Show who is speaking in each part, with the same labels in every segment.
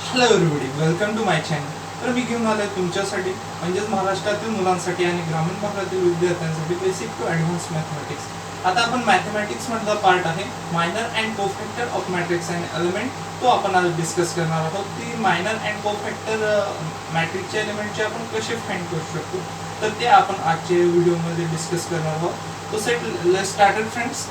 Speaker 1: Hello everybody, welcome to my channel. तर मी घेऊन आलोय तुमच्यासाठी म्हणजेच महाराष्ट्रातील मुलांसाठी आणि ग्रामीण भागातील विद्यार्थ्यांसाठी बेसिक टू ॲडव्हान्स मॅथमॅटिक्स. आता आपण मॅथमॅटिक्स मधला पार्ट आहे minor and cofactor of matrix and element, तो आपण आज डिस्कस करणार आहोत. ती मायनर अँड कोफॅक्टर मॅट्रिक्सचे एलिमेंटचे आपण कसे फाइंड करू शकतो, तर ते आपण आजच्या व्हिडिओमध्ये डिस्कस करणार आहोत. तो set let's started friends.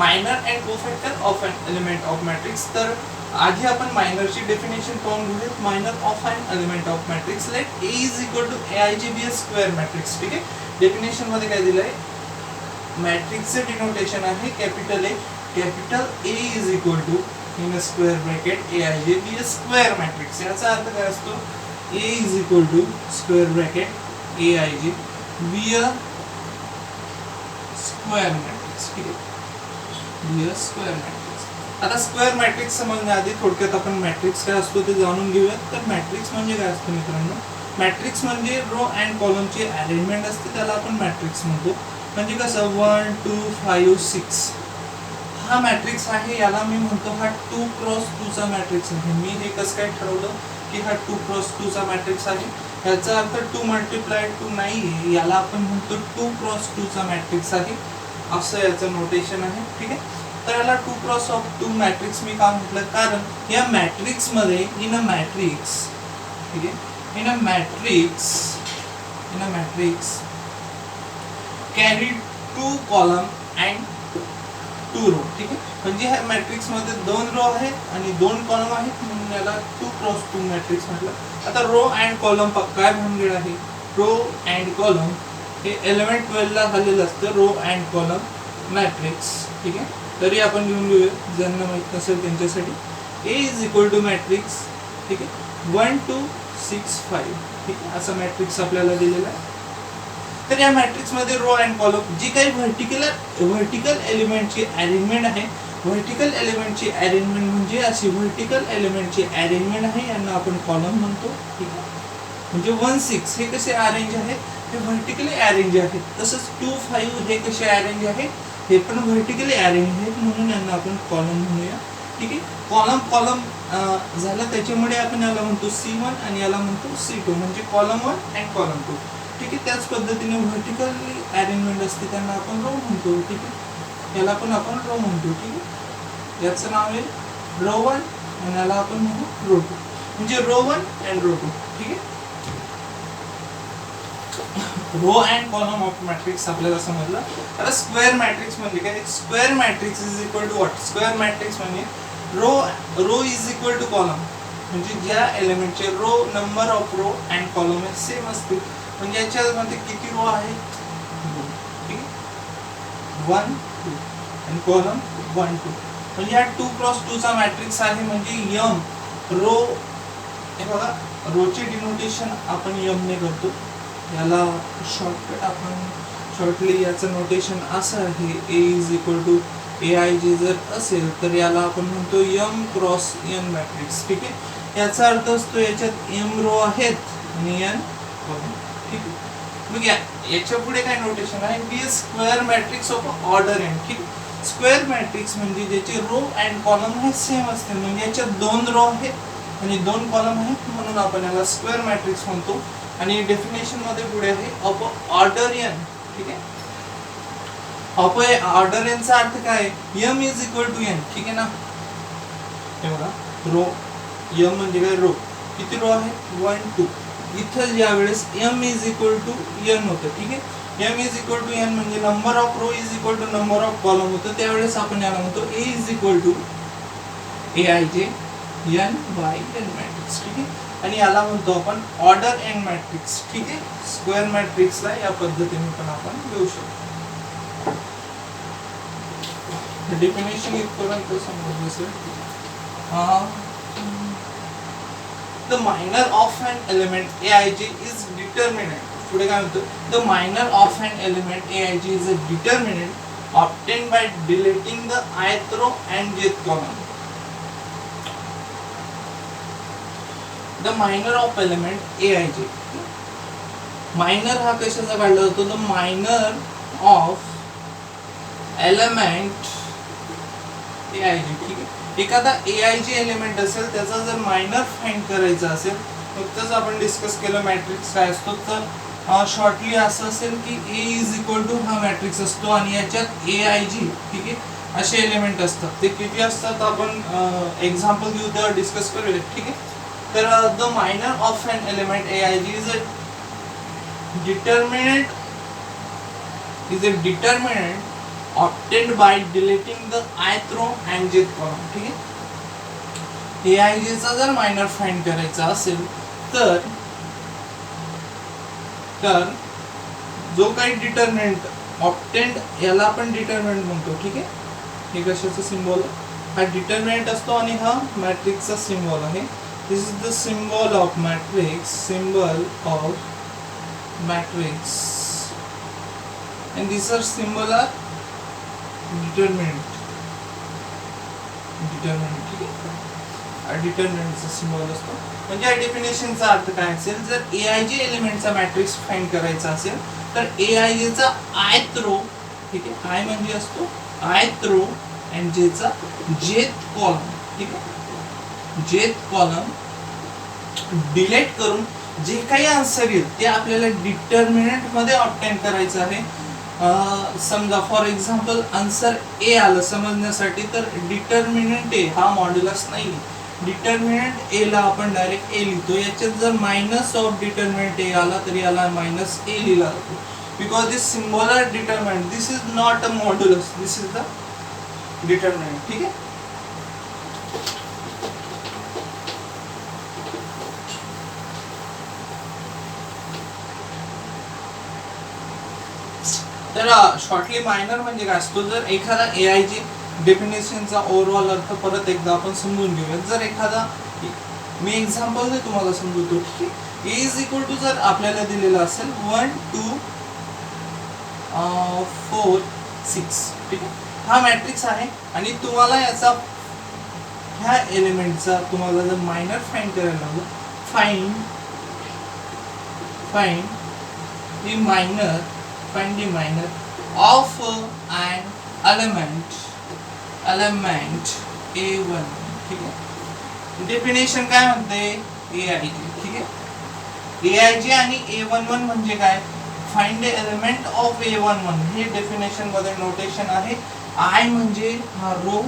Speaker 1: Minor and cofactor of an element of matrix. तर आधी आपण मायनरची डेफिनेशन पाहून घेऊयात. Minor of an element of matrix let A is equal to AIGBS square matrix. ठीक आहे, डेफिनेशन मध्ये काय दिलंय, मॅट्रिक्सचे डिनोटेशन आहे capital A. Capital A is equal to in square bracket AIGBS square matrix. याचा अर्थ काय असतो, A is equal to square bracket AIGBS square matrix. ठीक आहे, BS स्क्वेअर मॅट्रिक्स. आता स्क्वेअर मॅट्रिक्स समजण्याआधी थोडक्यात आपण मॅट्रिक्स काय असतो ते जाणून घेऊयात. तर मॅट्रिक्स म्हणजे काय असतं मित्रांनो, मॅट्रिक्स म्हणजे रो अँड कॉलमची अरेंजमेंट असते, त्याला आपण मॅट्रिक्स म्हणतो. म्हणजे कसं 1 2 5 6 हा मॅट्रिक्स आहे, याला मी म्हणतो हा 2x2 चा मॅट्रिक्स आहे. मी हे कसं काय ठरवलं की हा 2x2 चा मॅट्रिक्स आहे, याचा अर्थ 2 × 2 नाही, याला आपण म्हणतो 2x2 चा मॅट्रिक्स आहे, असं याचं नोटेशन आहे. ठीक आहे, तर याला 2x2 मॅट्रिक्स मी का म्हटलं, कारण या मॅट्रिक्स मध्ये इन अ मॅट्रिक्स, ठीक आहे, in a matrix carry 2 column and 2 row. ठीक आहे, म्हणजे ह्या मॅट्रिक्स मध्ये 2 रो आहेत आणि 2 कॉलम आहेत, म्हणून याला 2x2 मॅट्रिक्स म्हटलं. आता रो अँड कॉलम काय भानगड आहे, रो अँड कॉलम हे एलिमेंट 12 ला झालेलं असतं, रो अँड कॉलम मॅट्रिक्स. ठीक आहे, तरी आपण घेऊन घेऊया, ज्यांना माहित नसेल त्यांच्यासाठी. ए इज इक्वल टू मॅट्रिक्स, ठीक आहे, 1 2 6 5. ठीक आहे, असा मॅट्रिक्स आपल्याला दिलेला आहे. तर या मॅट्रिक्स मध्ये रो अँड कॉलम जी काही व्हर्टिकल एलिमेंटची अरेंजमेंट आहे, व्हर्टिकल एलिमेंटची अरेंजमेंट म्हणजे अशी व्हर्टिकल एलिमेंटची अरेंजमेंट आहे, यांना आपण कॉलम म्हणतो. ठीक आहे, म्हणजे 1 6 हे कसे अरेंज आहेत, हे व्हर्टिकली अरेंज आहेत. तसंच 2 5 हे कसे अरेंज आहेत, हे पण व्हर्टिकली अरेंज आहेत, म्हणून यांना आपण कॉलम म्हणूया. ठीक आहे, कॉलम झालं, त्याच्यामुळे आपण याला म्हणतो C1 आणि याला म्हणतो C2, म्हणजे कॉलम 1 अँड कॉलम 2. ठीक आहे, त्याच पद्धतीने व्हर्टिकली अरेंजमेंट असते, त्यांना आपण रो म्हणतो. ठीक आहे, याला पण आपण रो म्हणतो. ठीक आहे, याचं नाव आहे रो 1 आणि याला आपण म्हणू रो 2, म्हणजे रो 1 अँड रो 2. ठीक आहे, row and column of matrix आपल्याला समजलं. आता स्क्वेअर मॅट्रिक्स म्हणजे काय, square matrix is equal to what, square matrix म्हणजे row is equal to column, म्हणजे ज्या एलिमेंटचे row number of row and column हे सेम असतील. म्हणजे याच्यामध्ये किती रो आहे, 1 2 आणि कॉलम 1 2, म्हणजे हा 2x2 चा मॅट्रिक्स आहे. म्हणजे यम रो, हे बघा, रोचे डिनोटेशन आपण यम ने करतो. याला शॉर्टकट आपण शॉर्टली याचं नोटेशन असं आहे, ए इज इक्वल टू AIG जर असेल तर याला आपण म्हणतो M क्रॉस N मॅट्रिक्स. ठीक आहे, याचा अर्थ असतो याच्यात M रो आहेत आणि N कॉलम. ठीक आहे, मग याच्या पुढे काय नोटेशन आहे, be square matrix of order N. ठीक, स्क्वेअर मॅट्रिक्स म्हणजे ज्याचे रो अँड कॉलम हे सेम असतील, म्हणजे याच्यात 2 रो आहेत आणि 2 कॉलम आहेत, म्हणून आपण याला स्क्वेअर मॅट्रिक्स म्हणतो. आणि डेफिनेशन मध्ये पुढे आहे ऑफ ऑर्डर N. ठीक आहे, ऑफ ऑर्डर N चा अर्थ काय, M is equal to N. ठीक आहे ना, हे बघा, रो M म्हणजे काय, रो किती रो आहे, 1 2. इथं ज्या वेळेस M is equal to N होतं, ठीक आहे, M is equal to N म्हणजे number of row is equal to number of column होतं, त्यावेळेस आपण याला म्हणतो A is equal to AIJ N by N matrix. ठीक आहे, आणि याला म्हणतो आपण ऑर्डर N मॅट्रिक्स. ठीक आहे, स्क्वेअर मॅट्रिक्सला या पद्धतीने पण आपण घेऊ शकतो. डेफिनेशन इथपर्यंत समजलं असेल. The minor of an element AIJ is determinant. पुढे काय म्हणतो, the minor of an element AIJ is a determinant obtain bye deleting the ith row and jth column. The minor of element AIJ, minor हा कशाचा काढला जातो, the minor of element AIJ. ठीक आहे, एखादा AIG एलिमेंट असेल त्याचा जर मायनर फाइंड करायचा असेल, नुकतंच आपण डिस्कस केलं मॅट्रिक्स काय असतो, तर शॉर्टली असं असेल की A इज इक्वल टू हा मॅट्रिक्स असतो आणि याच्यात AIG, ठीक आहे, असे एलिमेंट असतात. ते किती असतात आपण एक्झाम्पल घेऊ तेव्हा डिस्कस करूया, ठीक आहे. तर the minor of an element AIG is a determinant obtained by deleting the ith row and jth column, ठीक आहे. AIG चा जर मायनर फाइंड करायचा असेल तर जो काही डिटर्मिनंट ऑब्टेन्ड, याला आपण डिटर्मिनंट म्हणतो, ठीक आहे. हे कशाचा सिम्बॉल आहे, हा डिटर्मिनंट असतो आणि हा मॅट्रिक्सचा सिम्बॉल आहे. This is the symbol of matrix, symbol of matrix, and these are symbol are determinant, ठीक आहे. डिटर्मिनंटचा सिम्बॉल असतो. म्हणजे या डेफिनेशनचा अर्थ काय असेल, जर AIG एलिमेंटचा मॅट्रिक्स फाइंड करायचा असेल तर AIG चा ith रो, ठीक आहे, I म्हणजे असतो ith रो and J चा jth कॉलम, ठीक आहे. jth कॉलम डिलीट करून जे काही आन्सर येईल ते आपल्याला डिटर्मिनंट मध्ये ऑब्टेन करायचं आहे. समजा फॉर एक्झाम्पल आन्सर A आलं समजण्यासाठी, तर डिटर्मिनंट A हा मॉड्युलस नाही, डिटर्मिनंट A ला आपण डायरेक्ट A लिहितो. याच्यात जर मायनस ऑफ डिटर्मिनंट A आला तर याला मायनस A लिहिला जातो, because this symbol are determinant, this is not a modulus, this is the determinant, ठीक आहे. तर शॉर्टली मायनर म्हणजे काय असतो, जर एखादा AIG डेफिनेशनचा ओव्हरऑल अर्थ परत एकदा आपण समजून घेऊया. जर एखादा, मी एक्झाम्पल दे तुम्हाला समजवतो, ठीक आहे. A इज इक्वल टू जर आपल्याला दिलेला असेल 1 2 4 6, ठीक आहे, हा मॅट्रिक्स आहे आणि तुम्हाला याचा, ह्या एलिमेंटचा तुम्हाला जर मायनर फाइंड करायला लागलं, find the minor of an element A1, ठीक आहे. डेफिनेशन काय म्हणते, AIG, ठीक आहे. AIG आणि A11 म्हणजे काय, find the element of A11, हे डेफिनेशन मध्ये नोटेशन आहे. I म्हणजे हा रो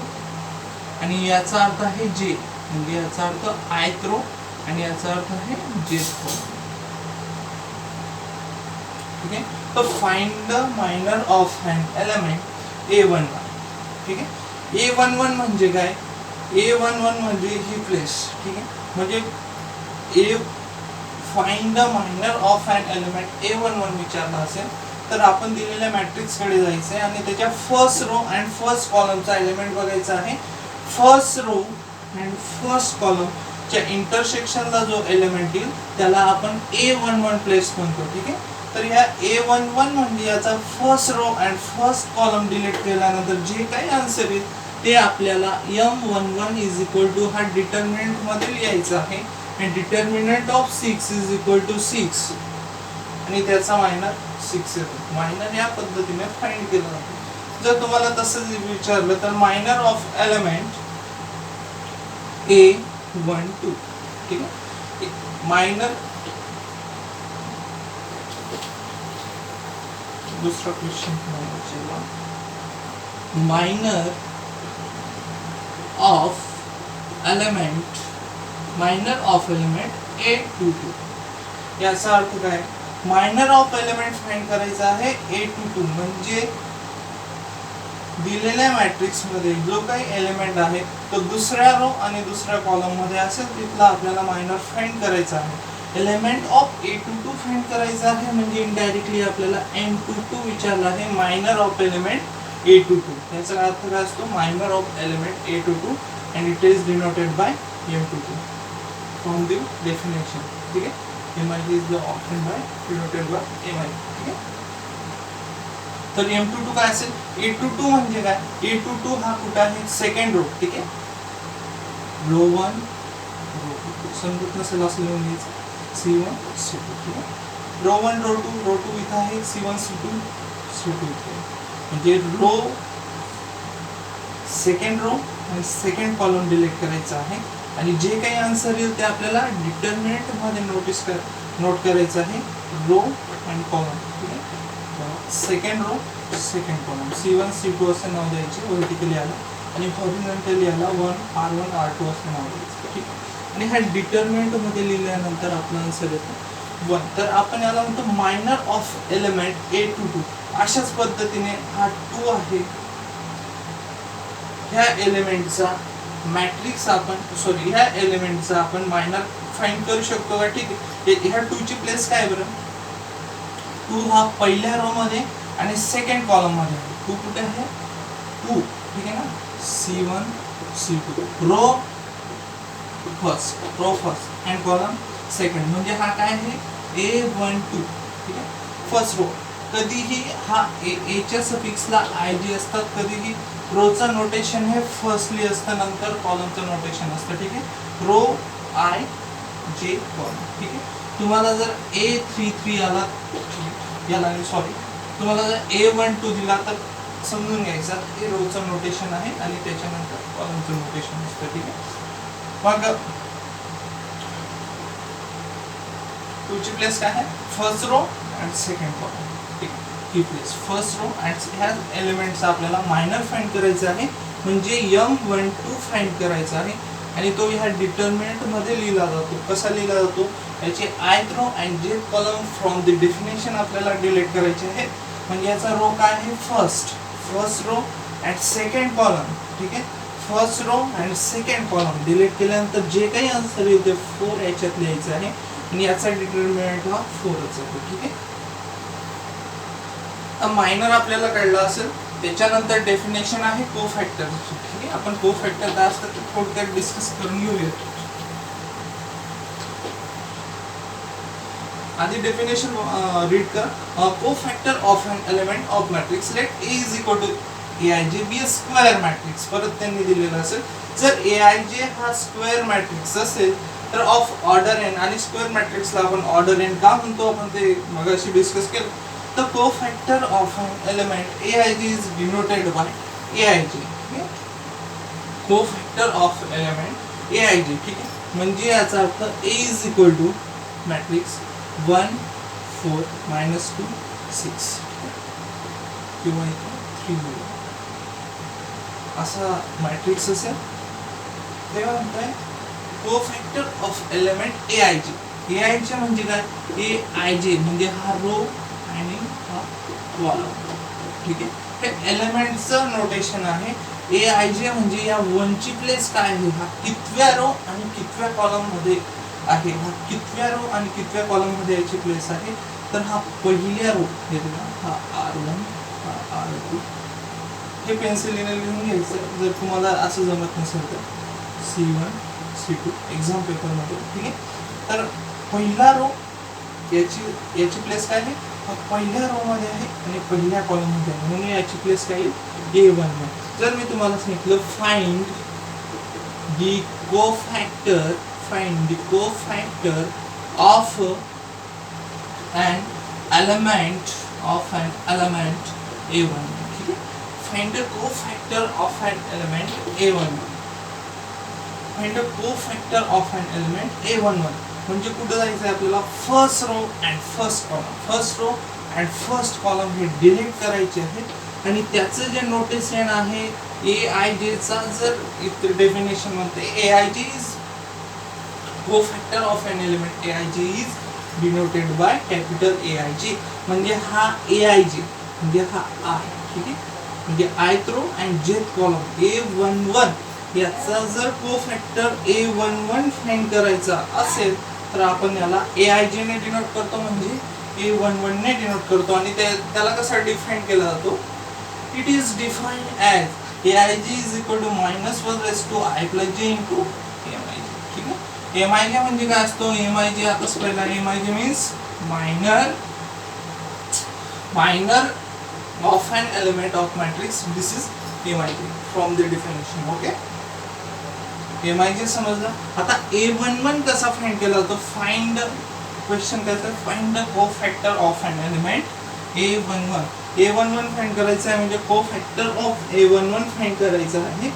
Speaker 1: आणि याचा अर्थ आहे J, म्हणजे याचा अर्थ ith रो आणि याचा अर्थ आहे jth रो, ठीक आहे. तो find the minor of an element A11, ठीक आहे. A11 म्हणजे काय, A11 म्हणजे ही प्लेस, ठीक आहे. म्हणजे find the minor of an element A11 विचारला असेल तर आपण दिलेल्या मॅट्रिक्स कडे जायचं आहे आणि त्याच्या फर्स्ट रो अँड फर्स्ट कॉलमचा एलिमेंट बघायचा आहे. फर्स्ट रो अँड फर्स्ट कॉलमच्या इंटरसेक्शनला जो एलिमेंट येईल त्याला आपण A11 प्लेस म्हणतो, ठीक आहे. तर या A11 म्हणजे याचा first row and first column delete केल्यानंतर जे काही आन्सर येईल ते आपल्याला M11 इज इक्वल टू हा डिटर्मिनंट मध्ये लिहायचं आहे आणि determinant of 6 is equal to 6 आणि त्याचा मायनर 6 येतो. मायनर या पद्धतीने फाइंड केलं जातं. जर तुम्हाला तसंच विचारलं तर मायनर ऑफ एलिमेंट A12, ठीक आहे. मायनर, दूसरा question minor of element A22, याचा अर्थ काय, मायनर ऑफ एलिमेंट फाइंड करायचा आहे A22, म्हणजे दिलेल्या मॅट्रिक्स मध्ये जो काही एलिमेंट आहे तो दुसऱ्या रो आणि दुसऱ्या कॉलम मध्ये असेल तिथला आपल्याला मायनर फाइंड करायचा आहे. एलिमेंट ऑफ A22 फाइंड करायचा आहे म्हणजे इनडायरेक्टली आपल्याला M22 विचारला आहे, मायनर ऑफ एलिमेंट A22. याचा अर्थ काय असतो, minor of element A22 and it is denoted by M22 from the definition, ठीक आहे. MIG is the option by denoted by MIG, ठीक आहे. तर M22 काय असेल, A22 म्हणजे काय, A22 हा कुठे आहे, सेकंड रो, ठीक आहे. रो 1 रो 2 समजत नसेल असं लिहून घ्यायचं, C1 C2, ठीक आहे. रो 1 रो 2 इथं आहे, C1 C2 C2 इथे, म्हणजे रो सेकंड रो आणि सेकंड कॉलम डिलीट करायचा आहे आणि जे काही आन्सर येईल ते आपल्याला डिटर्मिनंट मध्ये नोट करायचं आहे, रो अँड कॉलम. ठीक आहे, second row second column C1 C2 असे नाव द्यायचे व्हर्टिकली आला आणि हॉरिझॉन्टली आला 1 R1 R2 असे नाव द्यायचं. ठीक आहे, आणि हा डिटर्मिनंट मध्ये लिहिल्यानंतर आपला आन्सर येतो 1. तर आपण याला म्हणतो minor of element A to 2. अशाच पद्धतीने हा 2 आहे, ह्या एलिमेंटचा मॅट्रिक्स ह्या एलिमेंटचा आपण मायनर फाइंड करू शकतो का? ठीक आहे, ह्या 2 ची प्लेस काय बरं? 2 हा पहिल्या रो मध्ये आणि सेकंड कॉलम मध्ये आहे. 2 कुठे आहे? 2. ठीक आहे ना, C1 C2 row first and column second, म्हणजे हा काय आहे A12. ठीक आहे, फर्स्ट रो. कधीही हा एच्या सफिक्सला IG असतात, कधीही रोचं नोटेशन हे फर्स्टली असतं, नंतर कॉलमचं नोटेशन असतं. ठीक आहे, रो IJ कॉलम. ठीक आहे, तुम्हाला जर A33 आला याला सॉरी तुम्हाला जर A12 दिला तर समजून घ्यायचं हे रोचं नोटेशन आहे आणि त्याच्यानंतर कॉलमचं नोटेशन असतं. ठीक आहे, मग 2 ची प्लेस काय आहे? First row and second column. ठीक आहे, ही प्लेस फर्स्ट रो अँड ह्या एलिमेंटचा आपल्याला मायनर फाइंड करायचा आहे, म्हणजे M12 फाइंड करायचा आहे आणि तो ह्या डिटर्मिनंट मध्ये लिहिला जातो. कसा लिहिला जातो? याचे ith row and jth column from the definition आपल्याला डिलीट करायचे आहे, म्हणजे याचा रो काय आहे? First row and second column. ठीक आहे, first row and second column delete केल्यानंतर जे काही आन्सर येईल ते 4 याच्यात लिहायचं आहे आणि याचा डिटर्मिनंट हा 4च आहे. ठीक आहे, मायनर आपल्याला कळलं असेल. त्याच्यानंतर डेफिनेशन आहे कोफॅक्टरची. ठीक आहे, आपण कोफॅक्टर काय असतं ते थोडक्यात डिस्कस करून घेऊया. आधी डेफिनेशन रीड करा. Cofactor of an element of matrix let A is equal to Aij be a square matrix. परत त्यांनी दिलेलं असेल जर Aij हा स्क्वेअर मॅट्रिक्स असेल तर ऑफ ऑर्डर n, आणि स्क्वेअर मॅट्रिक्सला आपण ऑर्डर n का म्हणतो आपण ते मगाशी डिस्कस केलं. The cofactor of an element Aij is denoted by Aij. Cofactor of element Aij. ठीक आहे, म्हणजे याचा अर्थ A is equal to matrix 1 4 -2 6 किंवा 3 0 असा मॅट्रिक्स असेल तेव्हा म्हणतोय कोफॅक्टर ऑफ एलिमेंट Aij. Aij म्हणजे काय? Aij म्हणजे हा रो आणि हा कॉलम. ठीक आहे, हे एलिमेंटचं नोटेशन आहे. Aij म्हणजे या 1 ची प्लेस काय आहे? हा कितव्या रो आणि कितव्या कॉलम मध्ये आहे? हा कितव्या रो आणि कितव्या कॉलम मध्ये याची प्लेस आहे? तर हा पहिल्या रो, हा R1 हा R2. हे पेन्सिलीने लिहून घ्यायचं जर तुम्हाला असं जमत नसेल तर. C1 C2 एक्झाम पेपर मध्ये. ठीक आहे, तर पहिला रो याची प्लेस काय आहे? पहिल्या रो मध्ये आहे आणि पहिल्या कॉलम मध्ये आहे, म्हणून याची प्लेस काय येईल? A1. जर मी तुम्हाला सांगितलं find the cofactor of an element A1. ठीक आहे, find the cofactor of an element A1. Find the cofactor of an element A11. म्हणजे कुठं जायचं आहे आपल्याला? First row and first column. First row and first column हे delete करायचे आहेत आणि त्याचं जे नोटेशन आहे Aij चा, जर इथे डेफिनेशन म्हणते Aij is cofactor of an element Aij is denoted by capital Aij. म्हणजे हा Aij म्हणजे हा I. ठीक आहे, म्हणजे ith row and jth column A11 याचा जर कोफॅक्टर A11 फाइंड करायचा असेल तर आपण याला Aij ने डिनोट करतो, म्हणजे A11 ने डिनोट करतो. आणि त्याला कसा डिफाइन केला जातो? It is defined as Aij is equal to -1 + j into Mij. ठीक आहे, Mij म्हणजे काय असतो? Mij आताच पहिला Mij means minor of an element of matrix. This is Mij from the definition. Okay, Mij समजलं. आता A11 कसा फाइंड केला जातो? फाइंड क्वेश्चन काय तर find the cofactor of an element A11. A11 find करायचं आहे म्हणजे कोफॅक्टर ऑफ A11 फाइंड करायचं आहे.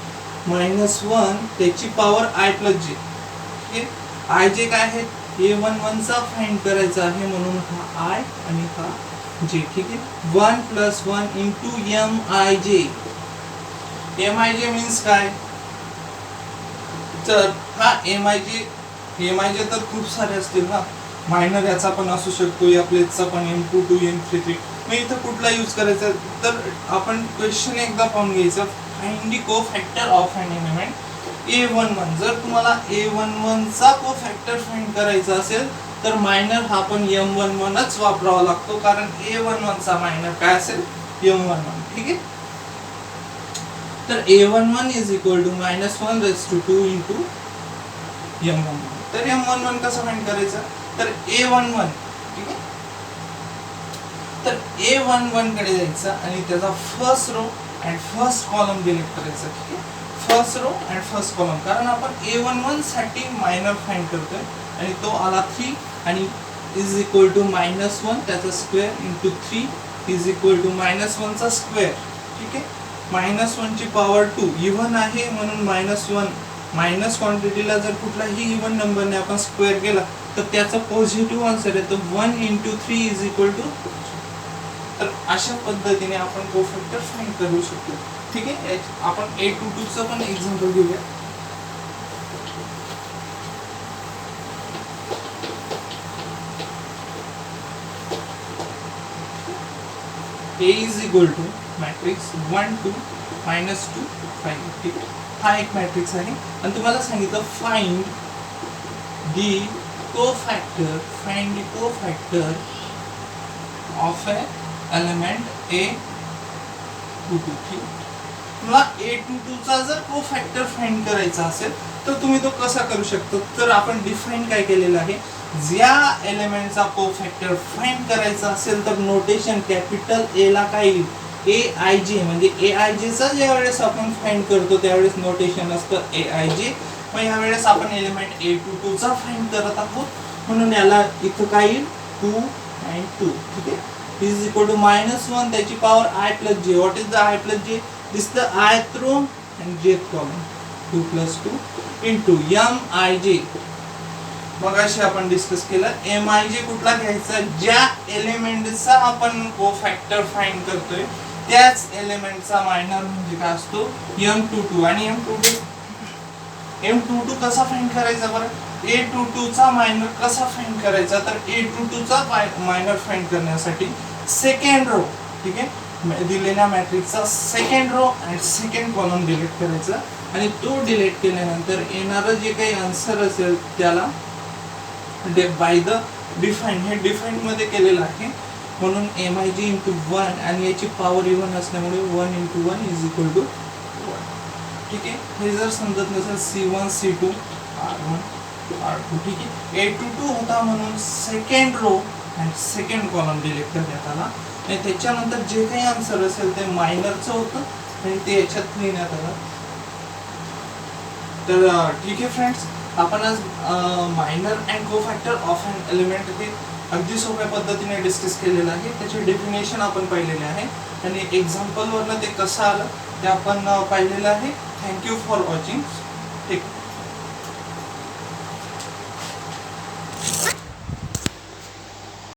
Speaker 1: -1 त्याची पॉवर i प्लस जे. ठीक आहे, आय जे काय आहे, A11 चा फाइंड करायचा आहे म्हणून हा i आणि हा j. ठीक आहे, 1 + 1 × Mij. Mij मीन्स काय, तर हा Mij तर खूप सारे असतील ना, मायनर याचा पण असू शकतो, या प्लेटचा पण M22 M33. मग इथं कुठला यूज करायचा, तर आपण क्वेश्चन एकदा पाहून घ्यायचं. Find the cofactor of an element A11. जर तुम्हाला A11 चा कोफॅक्टर फाइंड करायचा असेल तर मायनर हा पण M11च वापरावा लागतो, कारण A11 चा मायनर काय असेल, M11. ठीक आहे, तर A11 = -1/2 × M11. तर M11 कसं फाइंड करायचं, तर A11. ठीक आहे, तर A11 कडे जायचं आणि त्याचा first row and first column delete करायचा. ठीक आहे, first row and first column, कारण आपण A11 साठी मायनर फाइंड करतोय आणि तो आला 3 आणि = -1 त्याचा स्क्वेअर × 3 = -1 चा स्क्वेअर. ठीक आहे, -1 ची पॉवर 2 इव्हन आहे म्हणून -1. मायनस क्वांटिटीला जर कुठलाही इव्हन नंबरने आपण स्क्वेअर केला तर त्याचा पॉझिटिव्ह आन्सर येतो. 1 × 3 = तर अशा पद्धतीने आपण कोफॅक्टर फाइंड करू शकतो. ठीक आहे, आपण A22 चं पण एक्झाम्पल घेऊया. A = matrix 1 2 -2 5. ठीक आहे, हा एक मॅट्रिक्स आहे आणि तुम्हाला सांगितलं find the cofactor of a element A22. ठीक, तुम्हाला A22 चा जर कोफॅक्टर फाइंड करायचा असेल तर तुम्ही तो कसा करू शकता, तर आपण डिफाइन काय केलेलं आहे, ज्या एलिमेंटचा कोफॅक्टर फाइंड करायचा असेल तर नोटेशन कॅपिटल A ला काय येईल, Aij. म्हणजे Aij चा ज्यावेळेस आपण फाइंड करतो त्यावेळेस नोटेशन असतं Aij. मग यावेळेस आपण एलिमेंट A22 चा फाइंड करत आहोत म्हणून याला इथं काय येईल, 2 and 2. ठीक आहे, = -1 त्याची power i + j. What is the i + j? This the ith row and jth column. 2 + 2 × Mij. मग अशी आपण डिस्कस केलं Mij कुठला घ्यायचा, ज्या एलिमेंटचा आपण कोफॅक्टर फाइंड करतोय त्याच एलिमेंटचा मायनर म्हणजे काय असतो, M22. आणि M22 कसा फाइंड करायचा बरं, A22 चा मायनर कसा फाइंड करायचा, तर A22 चा मायनर फाइंड करण्यासाठी सेकंड रो. ठीक आहे, दिलेल्या मॅट्रिक्सचा second row and second column delete करायचा आणि तो डिलीट केल्यानंतर येणारं जे काही आन्सर असेल त्याला बाय द डिफाइन, हे डिफाइन मध्ये केलेलं आहे म्हणून Mij × 1 आणि याची पॉवर इव्हन असल्यामुळे 1 × 1 = 1. ठीक आहे, हे जर समजत नसेल C1 C2 R1 R2. ठीक आहे, A22 होता म्हणून second row and second column delete करण्यात आला आणि त्याच्यानंतर जे काही आन्सर असेल ते मायनरचं होतं आणि ते याच्यात लिहिण्यात आलं. तर ठीक आहे फ्रेंड्स, आपण आज minor and cofactor of an element हे अगदी सोप्या पद्धतीने डिस्कस केलेलं आहे. त्याचे डेफिनेशन आपण पाहिलेले आहे आणि एक्झाम्पलवरनं ते कसं आलं ते आपण पाहिलेलं आहे. Thank you for watching. ठीक.